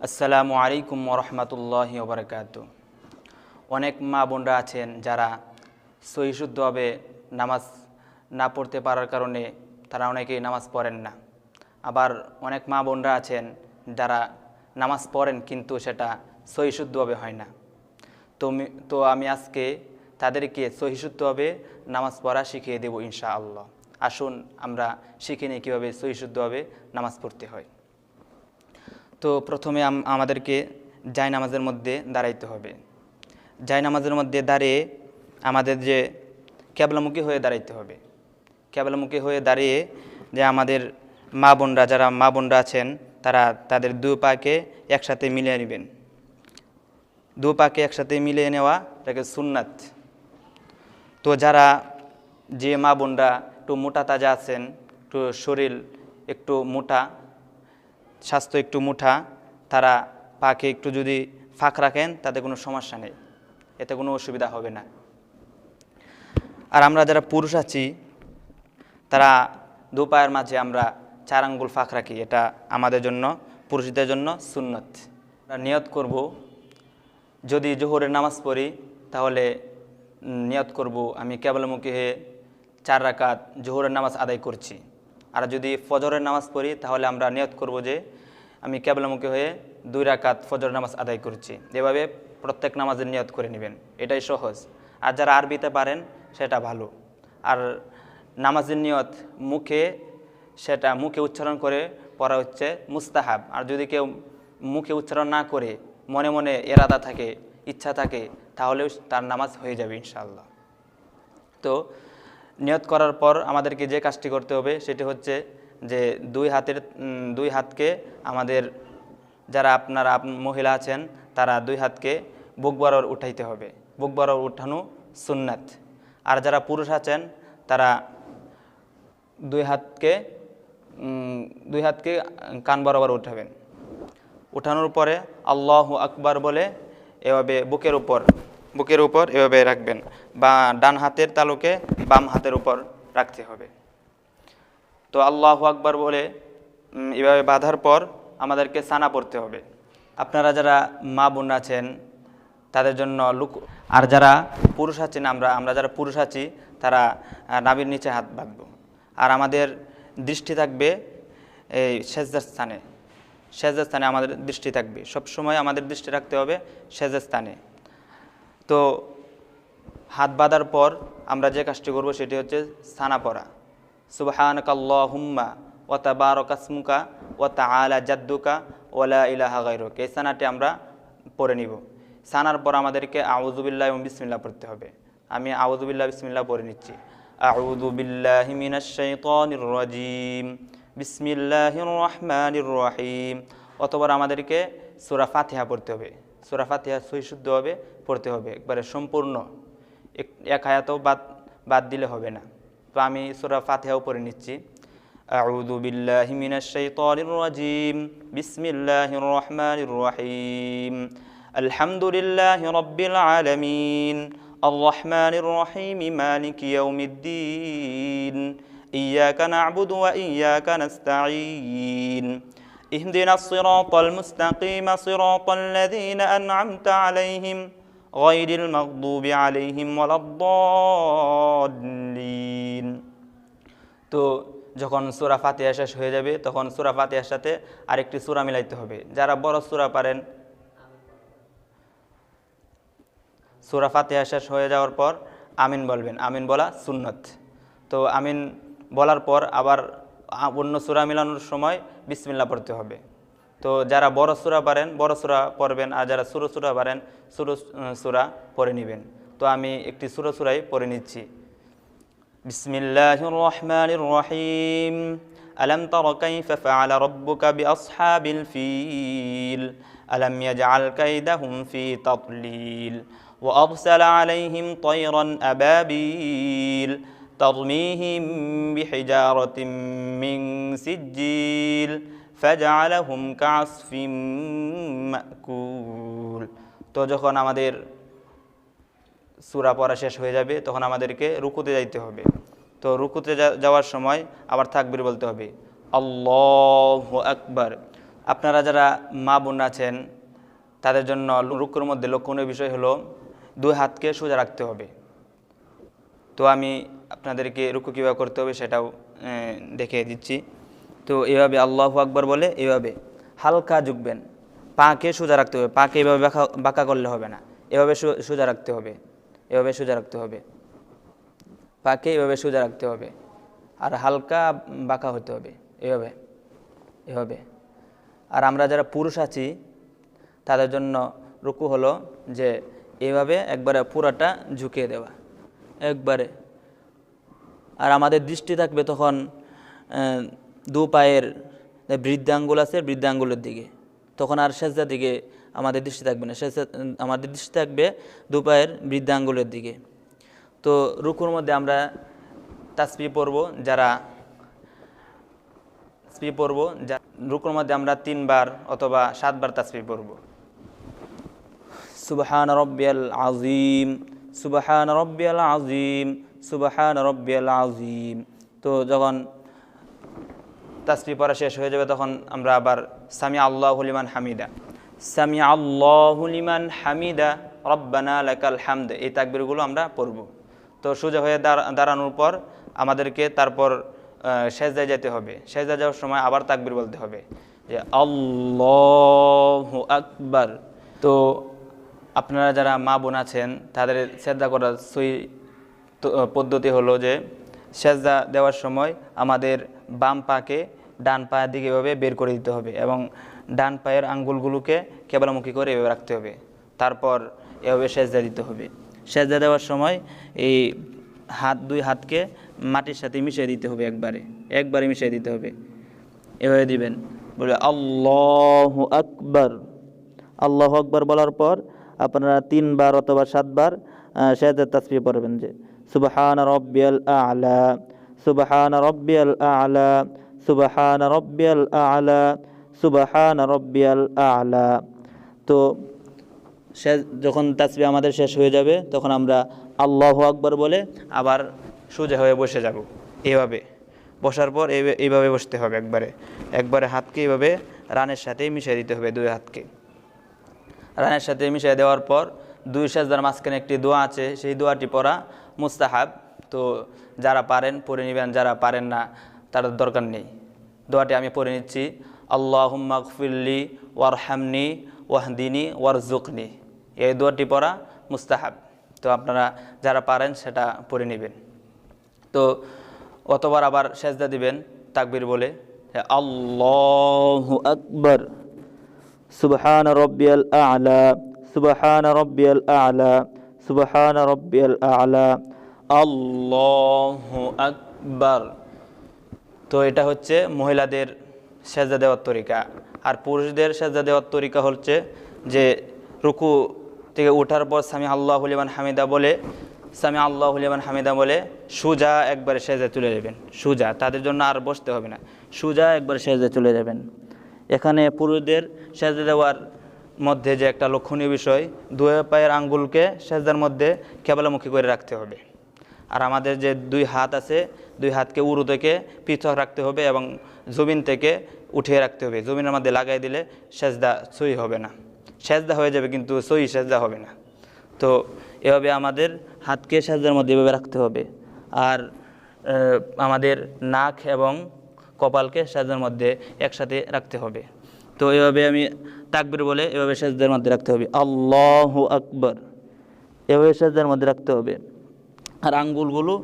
আসসালামু আলাইকুম ওরহমতুল্লাহি ওবরাকাতুহু। অনেক মা বোনরা আছেন যারা সহিশুদ্ধভাবে নামাজ না পড়তে পারার কারণে তারা অনেকেই নামাজ পড়েন না। আবার অনেক মা বোনরা আছেন যারা নামাজ পড়েন কিন্তু সেটা সহিশুদ্ধভাবে হয় না। তো আমি আজকে তাদেরকে সহিশুদ্ধভাবে নামাজ পড়া শিখিয়ে দেব ইনশাআল্লাহ। আসুন আমরা শিখে নিই কীভাবে সহিশুদ্ধভাবে নামাজ পড়তে হয়। তো প্রথমে আমাদেরকে জায়নামাজের মধ্যে দাঁড়াইতে হবে। জায়নামাজের মধ্যে দাঁড়িয়ে আমাদের যে ক্যাবলামুখী হয়ে দাঁড়াইতে হবে। ক্যাবলামুখী হয়ে দাঁড়িয়ে যে আমাদের যারা মা বোনরা আছেন তারা তাদের দু পাকে একসাথে মিলিয়ে নেবেন। দু পাকে একসাথে মিলিয়ে নেওয়া এটাকে সুন্নাত। তো যে মা বোনরা একটু মোটা তাজা আছেন, একটু শরীর একটু মোটা, স্বাস্থ্য একটু মুঠা, তারা পাকে একটু যদি ফাঁক রাখেন তাতে কোনো সমস্যা নেই, এতে কোনো অসুবিধা হবে না। আর আমরা যারা পুরুষ আছি তারা দু পায়ের মাঝে আমরা 4 আঙ্গুল ফাঁক রাখি, এটা আমাদের জন্য, পুরুষদের জন্য সুন্নত। আমরা নিয়ত করব, যদি জোহরের নামাজ পড়ি তাহলে নিয়ত করব আমি কেবলমুখী হয়ে 4 রাকাত জোহরের নামাজ আদায় করছি। আর যদি ফজরের নামাজ পড়ি তাহলে আমরা নিয়ত করব যে আমি কেবলমুখী হয়ে 2 রাকাত ফজরের নামাজ আদায় করছি। এভাবে প্রত্যেক নামাজের নিয়ত করে নেবেন, এটাই সহজ। আর যারা আরবিতে পারেন সেটা ভালো। আর নামাজের নিয়ত মুখে উচ্চারণ করে পড়া হচ্ছে মুস্তাহাব। আর যদি কেউ মুখে উচ্চারণ না করে মনে মনে এরাদা থাকে, ইচ্ছা থাকে, তাহলেও তার নামাজ হয়ে যাবে ইনশাআল্লাহ। তো নিয়ত করার পর আমাদেরকে যে কাজটি করতে হবে সেটি হচ্ছে যে দুই হাতকে আমাদের যারা আপনারা মহিলা আছেন তারা 2 হাতকে বুক বরাবর উঠাইতে হবে। বুক বরাবর উঠানো সুন্নাত। আর যারা পুরুষ আছেন তারা 2 হাতকে কান বরাবর উঠাবেন। উঠানোর পরে আল্লাহু আকবার বলে এভাবে বুকের উপর এভাবে রাখবেন, বা ডান হাতের তালুকে বাম হাতের উপর রাখতে হবে। তো আল্লাহু আকবার বলে এভাবে বাঁধার পর আমাদেরকে সানা পড়তে হবে। আপনারা যারা মা বোন আছেন তাদের জন্য আর যারা পুরুষ আছেন, আমরা যারা পুরুষ আছি তারা নাভির নিচে হাত বাঁধব। আর আমাদের দৃষ্টি থাকবে এই সেজদার স্থানে আমাদের দৃষ্টি থাকবে। সবসময় আমাদের দৃষ্টি রাখতে হবে সেজদার স্থানে। তো হাত বাঁধার পর আমরা যে কাজটি করব সেটি হচ্ছে সানা পড়া। সুবহানাকাল্লাহুম্মা ওয়া তাবারাকা ইসমুকা ওয়া তাআলা জাদ্দুকা ওয়া লা ইলাহা গায়রুক, এই সানাটি আমরা পড়ে নিব। সানার পর আমাদেরকে আউযু বিল্লাহি এবং বিসমিল্লাহ পড়তে হবে। আমি আউযু বিল্লাহি বিসমিল্লাহ পড়ে নিচ্ছি। আউযু বিল্লাহি মিনাশ শাইতানির রাজিম, বিসমিল্লাহির রহমানির রহিম। অতঃপর আমাদেরকে সূরা ফাতিহা পড়তে হবে। সূরা ফাতিহা সহিশুদ্ধভাবে পড়তে হবে, একবারে সম্পূর্ণ, এক আয়াতও বাদ দিলে হবে না। তো আমি সূরা ফাতিহাও পড়ে নিচ্ছি। আউযু বিল্লাহি মিনাশ শাইতানির রাজিম, বিসমিল্লাহির রহমানির রহিম, আলহামদুলিল্লাহি রাব্বিল আলামিন, আর রহমানির রহিম, মালিকি ইয়াউমিদ্দিন, ইয়াকা না'বুদু ওয়া ইয়াকা নাস্তাঈন, ইহদিনাস সিরাতাল মুস্তাকিম, সিরাতাল লাযীনা আন'আমতা আলাইহিম গায়রিল মাগদুবি আলাইহিম ওয়ালাদ-দাল্লিন। তো যখন সূরা ফাতিহা শেষ হয়ে যাবে তখন সূরা ফাতিহার সাথে আরেকটি সূরা মিলাইতে হবে। যারা বড় সূরা পারেন, সূরা ফাতিহা শেষ হয়ে যাওয়ার পর আমিন বলবেন। আমিন বলা সুন্নত। তো আমিন বলার পর আবার অন্য সূরা মিলানোর সময় বিসমিল্লাহ পড়তে হবে। তো যারা বড় সূরা পারেন বড় সূরা পড়বেন, আর যারা ছোট সূরা পারেন ছোট সূরা পড়ে নেবেন। তো আমি একটি ছোট সূরাই পড়ে নিচ্ছি। বিসমিল্লাহির রহমানির রহিম, আলাম তারা কাইফা ফাআলা রাব্বুকা বিআসহাবিল ফিল, আলাম ইয়াজআল কাইদাহুম ফি তাদলিল, ওয়া আরসালা আলাইহিম তায়রান আবাবিল, তারমিহিম বিহিজারাতিন মিন সিজ্জিল, ফাজআলাহুম কাআসফিম মাকুল। তো যখন আমাদের সূরা পড়া শেষ হয়ে যাবে তখন আমাদেরকে রুকুতে যাইতে হবে। তো রুকুতে যাওয়ার সময় আবার তাকবীর বলতে হবে, আল্লাহু আকবার। আপনারা যারা মা বোন আছেন তাদের জন্য রুকুর মধ্যে লক্ষণীয় বিষয় হলো 2 হাতকে সোজা রাখতে হবে। তো আমি আপনাদেরকে রুকু কীভাবে করতে হবে সেটাও দেখিয়ে দিচ্ছি। তো এভাবে আল্লাহু আকবার বলে এভাবে হালকা ঝুঁকবেন, পাকে সোজা রাখতে হবে, পাকে এভাবে বাঁকা করলে হবে না, এভাবে সোজা রাখতে হবে, এভাবে সোজা রাখতে হবে, পাকে এভাবে সোজা রাখতে হবে, আর হালকা বাঁকা হতে হবে এভাবে এভাবে। আর আমরা যারা পুরুষ আছি তাদের জন্য রুকু হলো যে এভাবে একবারে পুরাটা ঝুঁকিয়ে দেওয়া একবারে। আর আমাদের দৃষ্টি থাকবে তখন 2 পায়ের বৃদ্ধাঙ্গুল আছে, বৃদ্ধাঙ্গুলের দিকে, তখন আর সেজদার দিকে আমাদের দৃষ্টি থাকবে না, আমাদের দৃষ্টি থাকবে 2 পায়ের বৃদ্ধাঙ্গুলের দিকে। তো রুকুর মধ্যে আমরা তাসবিহ পড়ব, যারা রুকুর মধ্যে আমরা 3 বার অথবা 7 বার তাসবিহ পড়ব। সুবহান রাব্বিয়াল আযীম, সুবহান রাব্বিয়াল আযীম, সুবহান রাব্বিয়াল আযীম। তো যখন তাসবিহ পড়া শেষ হয়ে যাবে তখন আমরা আবার সামি আল্লাহু লিমান হামিদা, সামি আল্লাহু লিমান হামিদা, রব্বানা লাকাল হামদ, এই তাকবীরগুলো আমরা পড়ব। তো সোজা হয়ে দাঁড়ানোর পর আমাদেরকে তারপর সেজদায় যেতে হবে। সেজদায় যাওয়ার সময় আবার তাকবীর বলতে হবে যে আল্লাহু আকবার। তো আপনারা যারা মা বোন আছেন তাদের সেজদা করার সহি পদ্ধতি হলো যে সেজদা দেওয়ার সময় আমাদের বাম পাকে ডান পায়ের দিকে এভাবে বের করে দিতে হবে এবং ডান পায়ের আঙ্গুলগুলোকে কেবলামুখী করে এভাবে রাখতে হবে, তারপর এভাবে সেজদা দিতে হবে। সেজদা দেওয়ার সময় এই 2 হাতকে মাটির সাথে মিশিয়ে দিতে হবে, একবারে মিশিয়ে দিতে হবে, এভাবে দিবেন। বলে আল্লাহু আকবার, আল্লাহু আকবার বলার পর আপনারা 3 বার অথবা 7 বার সেজদার তাসবিহ পড়বেন যে সুবহান রাব্বিয়াল আ'লা, সুবহান রাব্বিয়াল আ'লা, সুবহান রাব্বিয়াল আ'লা, সুবহান রাব্বিয়াল আ'লা। তো যখন তাসবিহ আমাদের শেষ হয়ে যাবে তখন আমরা আল্লাহু আকবার বলে আবার সোজা হয়ে বসে যাব। এইভাবে বসার পর এইভাবে বসতে হবে, একবারে হাতকে এইভাবে রানের সাথে মিশিয়ে দিতে হবে, 2 হাতকে রানের সাথে মিশিয়ে দেওয়ার পর 2 সেজদার মাঝখানে একটি দোয়া আছে, সেই দোয়াটি পড়া মুস্তাহাব। তো যারা পারেন পড়ে নেবেন, যারা পারেন না তাদের দরকার নেই। দোয়াটি আমি পড়ে নিচ্ছি, আল্লাহুম্মা গফিরলি ওয়ারহামনি ওয়াহদিনি ওয়ারজুকনি, এই দোয়াটি পড়া মুস্তাহাব। তো আপনারা যারা পারেন সেটা পড়ে নেবেন। তো অতবার আবার সেজদা দিবেন তাকবীর বলে আল্লাহু আকবার, সুবহান রাব্বিয়াল আ'লা, সুবহান রাব্বিয়াল আ'লা, সুবহান রাব্বিয়াল আ'লা, আল্লাহু আকবার। তো এটা হচ্ছে মহিলাদের সেজদা দেওয়ার তরিকা। আর পুরুষদের সেজদা দেওয়ার তরিকা হচ্ছে যে রুকু থেকে ওঠার পর সামি আল্লাহু লিমান হামিদা বলে, সামি আল্লাহু লিমান হামিদা বলে সোজা একবারে সেজদায় চলে যাবেন, সোজা, তাদের জন্য আর বসতে হবে না, সোজা একবারে সেজদায় চলে যাবেন। এখানে পুরুষদের সেজদা দেওয়ার মধ্যে যে একটা লক্ষণীয় বিষয়, 2 পায়ের আঙ্গুলকে সেজদার মধ্যে কেবলামুখী করে রাখতে হবে। আর আমাদের যে 2 হাত আছে, 2 হাতকে উরু থেকে পৃথক রাখতে হবে এবং জমিন থেকে উঠিয়ে রাখতে হবে। জমিনের মধ্যে লাগাই দিলে সেজদা সহি হবে না, সেজদা হয়ে যাবে কিন্তু সহি সেজদা হবে না। তো এভাবে আমাদের হাতকে সেজদার মধ্যে এভাবে রাখতে হবে। আর আমাদের নাক এবং কপালকে সেজদার মধ্যে একসাথে রাখতে হবে। তো এভাবে আমি তাকবীর বলে এভাবে সেজদার মধ্যে রাখতে হবে, আল্লাহু আকবার, এভাবে সেজদার মধ্যে রাখতে হবে। আর আঙ্গুলগুলো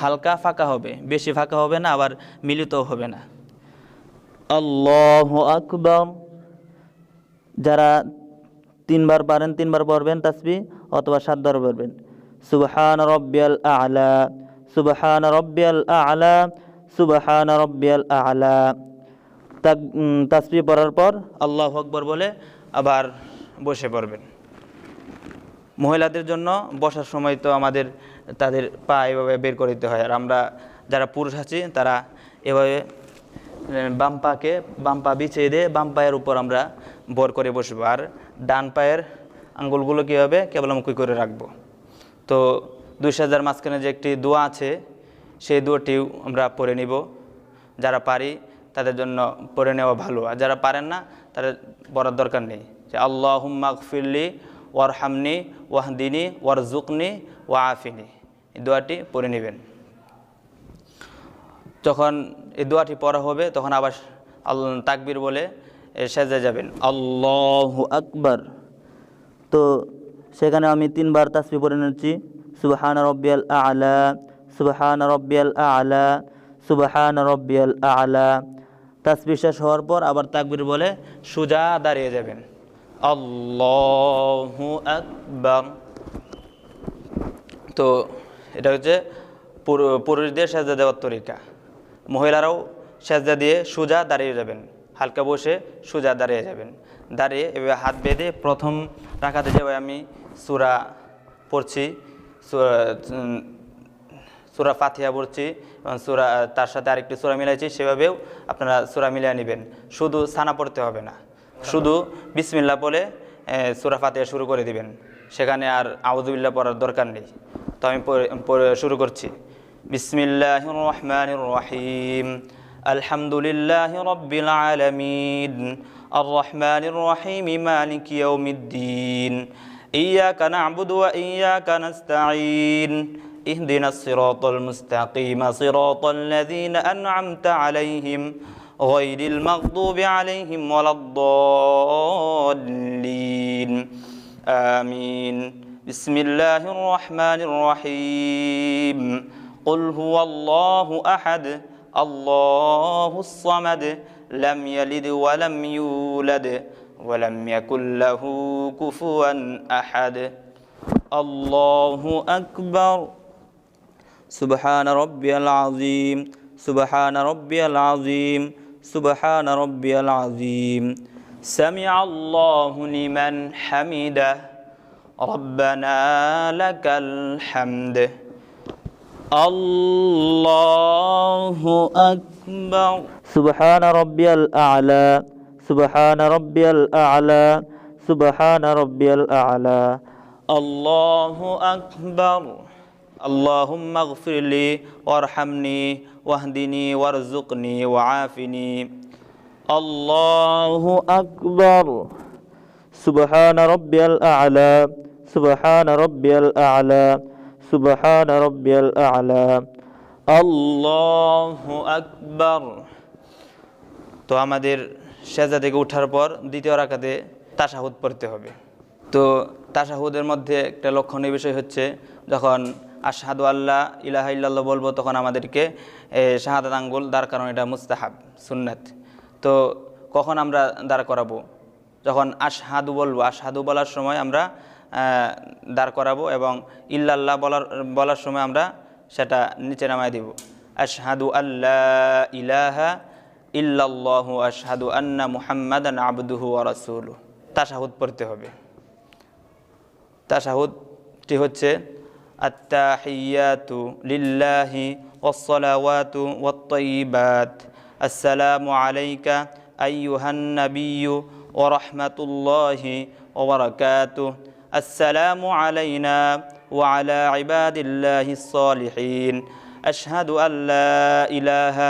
হালকা ফাঁকা হবে, বেশি ফাঁকা হবে না, আবার মিলিতও হবে না। আল্লাহু আকবার। যারা 3 বার পারেন 3 বার পড়বেন তাসবিহ অথবা 7 বার পড়বেন। সুবহান রাব্বিয়াল আ'লা, সুবহান রাব্বিয়াল আ'লা, সুবহান রাব্বিয়াল আ'লা। তাসবিহ পড়ার পর আল্লাহু আকবার বলে আবার বসে পড়বেন। মহিলাদের জন্য বসার সময় তো আমাদের তাদের পা এভাবে বের করে দিতে হয়। আর আমরা যারা পুরুষ আছি তারা এভাবে বাম পা বিছিয়ে দিয়ে বাম পায়ের উপর আমরা ভর করে বসবো। আর ডান পায়ের আঙ্গুলগুলো কীভাবে কেবলামুখী করে রাখবো। তো 2 সেজদার মাঝখানে যে একটি দোয়া আছে সেই দোয়াটিও আমরা পড়ে নিব। যারা পারি তাদের জন্য পড়ে নেওয়া ভালো, আর যারা পারেন না তাহলে বলার দরকার নেই যে আল্লাহুম্মা গফিরলি ওয়ারহামনি ওয়াহদিনি ওয়ারজুকনি ওয়াআফিনি, এই দোয়াটি পড়ে নেবেন। যখন এই দোয়াটি পড়া হবে তখন আবার তাকবীর বলে সেজদায় যাবেন, আল্লাহু আকবার। তো সেখানে আমি 3 বার তাসবিহ পড়ে নিচ্ছি, সুবহান রাব্বিয়াল আ'লা, সুবহান রাব্বিয়াল আ'লা, সুবহান রাব্বিয়াল আ'লা। তাসবিহ শেষ হওয়ার পর আবার তাকবীর বলে সোজা দাঁড়িয়ে যাবেন, আল্লাহু আকবার। তো এটা হচ্ছে পুরুষদের সেজদা দেওয়ার তরিকা। মহিলারাও সেজদা দিয়ে সোজা দাঁড়িয়ে যাবেন, হালকা বসে সোজা দাঁড়িয়ে যাবেন। দাঁড়িয়ে এভাবে হাত বেঁধে প্রথম রাকাতে যেভাবে আমি সূরা পড়ছি, সূরা ফাতিহা পড়ছি এবং সূরা তার সাথে আরেকটি সূরা মিলাইছি, সেভাবেও আপনারা সূরা মিলিয়ে নেবেন। শুধু সানা পড়তে হবে না, শুধু বিসমিল্লাহ বলে সূরা ফাতিহা শুরু করে দিবেন, সেখানে আর আউযুবিল্লাহ পড়ার দরকার নেই। তো আমি শুরু করছি, বিসমিল্লাহির রহমানির রহিম, আলহামদুলিল্লাহি রাব্বিল আলামিন, আর রহমানির রহিম, মালিকি ইয়াউমিদ্দিন, ইয়াকা না'বুদু ওয়া ইয়াকা নাস্তাঈন, ইহদিনাস সিরাতাল মুস্তাকিম, সিরাতাল লাযীনা আন'আমতা আলাইহিম গায়রিল মাগদুবি আলাইহিম ওয়ালাদ-দাল্লিন, আমিন। বিসমিল্লাহির রহমানির রহিম, কুল হুয়াল্লাহু আহাদ, আল্লাহুস সামাদ, লাম ইয়ালিদ ওয়া লাম ইউলাদ ওয়া লাম ইয়াকুল লাহু কুফুয়ান আহাদ, আল্লাহু আকবার। সুবহান রাব্বিয়াল আযীম, সুবহান রাব্বিয়াল আযীম, সুবহান রাব্বিয়াল আযীম। সামিআল্লাহু লিমান হামিদাহ, রব্বানা লাকাল হামদ, আল্লাহু আকবার। সুবহান রাব্বিয়াল আ'লা, সুবহান রাব্বিয়াল আ'লা, সুবহান রাব্বিয়াল আ'লা, আল্লাহু আকবার। আল্লাহুম্মা গফিরলি ওয়ারহামনি ওয়াহদিনি ওয়ারজুকনি ওয়াআফিনি, আল্লাহু আকবার। সুবহান রাব্বিয়াল আ'লা, সুবহান রাব্বিয়াল আ'লা, সুবহান রাব্বিয়াল আ'লা, আল্লাহু আকবার। তো আমাদের সেজদা থেকে ওঠার পর দ্বিতীয় রাকাতে তাশাহুদ পড়তে হবে। তো তাশাহুদের মধ্যে একটা লক্ষণীয় বিষয় হচ্ছে, যখন আশহাদু আল্লা ইলাহা ইল্লাল্লাহ বলবো তখন আমাদেরকে শাহাদাত আঙ্গুল দাঁড় করানো, এটা মুস্তাহাব, সুন্নাত। তো কখন আমরা দাঁড় করাবো? যখন আশহাদু বলবো, আশহাদু বলার সময় আমরা দাঁড় করাবো, এবং ইল্লাল্লাহ বলার সময় আমরা সেটা নিচে নামায় দিব। আশহাদু আল্লা ইলাহা ইল্লাল্লাহু আশহাদু আন্না মুহাম্মাদান আবদুহু ওয়া রাসূলুহু। তাশাহুদ পড়তে হবে। তাশাহুদটি হচ্ছে আত্তাহিয়াতু লিল্লাহি ওয়াসসালাওয়াতু ওয়াত-তাইয়্যিবাত, আসসালামু আলাইকা আইয়ুহান নাবিয়্যু ওয়া রাহমাতুল্লাহি ওয়া বারাকাতুহু, আসসালামু আলাইনা ওয়া আলা ইবাদিল্লাহিস সালিহিন, আশহাদু আল্লা ইলাহা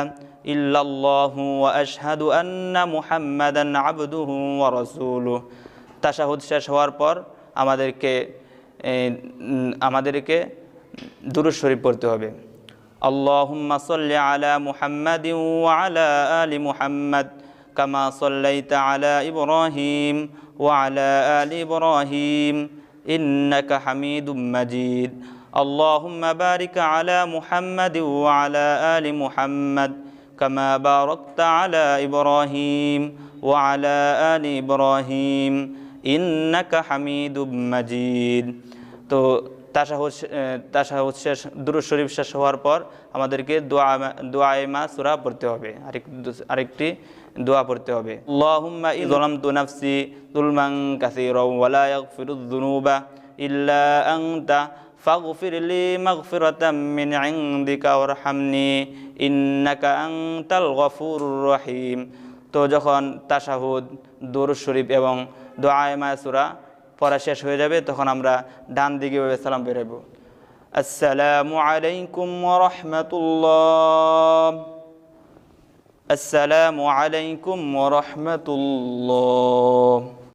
ইল্লাল্লাহু ওয়া আশহাদু আন্না মুহাম্মাদান আবদুহু ওয়া রাসূলুহু। তাশাহুদ শেষ হওয়ার পর আমাদেরকে দুরূদ শরীফ পড়তে হবে। আল্লাহুম্মা সাল্লি আলা মুহাম্মাদিন ওয়া আলা আলি মুহাম্মাদ, কামা সাল্লাইতা আলা ইব্রাহিম ওয়া আলা আলি ইব্রাহিম ইন্নাকা হামিদুম মাজিদ। আল্লাহুম্মা বারিক আলা মুহাম্মাদিন ওয়া আলা আলি মুহাম্মাদ, কামা বারাকতা আলা ইব্রাহিম ওয়া আলা আলি ইব্রাহিম ইন্নাকা হামিদুম মাজিদ। তো তাশাহুদ শেষ, দুরূদ শরীফ শেষ হওয়ার পর আমাদেরকে দোয়ায়ে মাসুরা পড়তে হবে, আরেকটি দোয়া পড়তে হবে। আল্লাহুম্মা ইন যালামতু নাফসি যুলমান কাসীরান ওয়া লা ইয়াগফিরুয যুনুবা ইল্লা আনতা ফাগফিরলি মাগফিরাতাম মিন ইনদিকা ওয়ারহামনি ইন্নাকা আনতাল গফুরুর রহিম। তো যখন তাশাহুদ, দুরূদ শরীফ এবং দোয়ায়ে মাসুরা পড়া শেষ হয়ে যাবে, তখন আমরা ডান দিকে সালাম বেরাবো, আসসালামু আলাইকুম ওয়া রাহমাতুল্লাহ। আসসালামু আলাইকুম ওয়া রাহমাতুল্লাহ।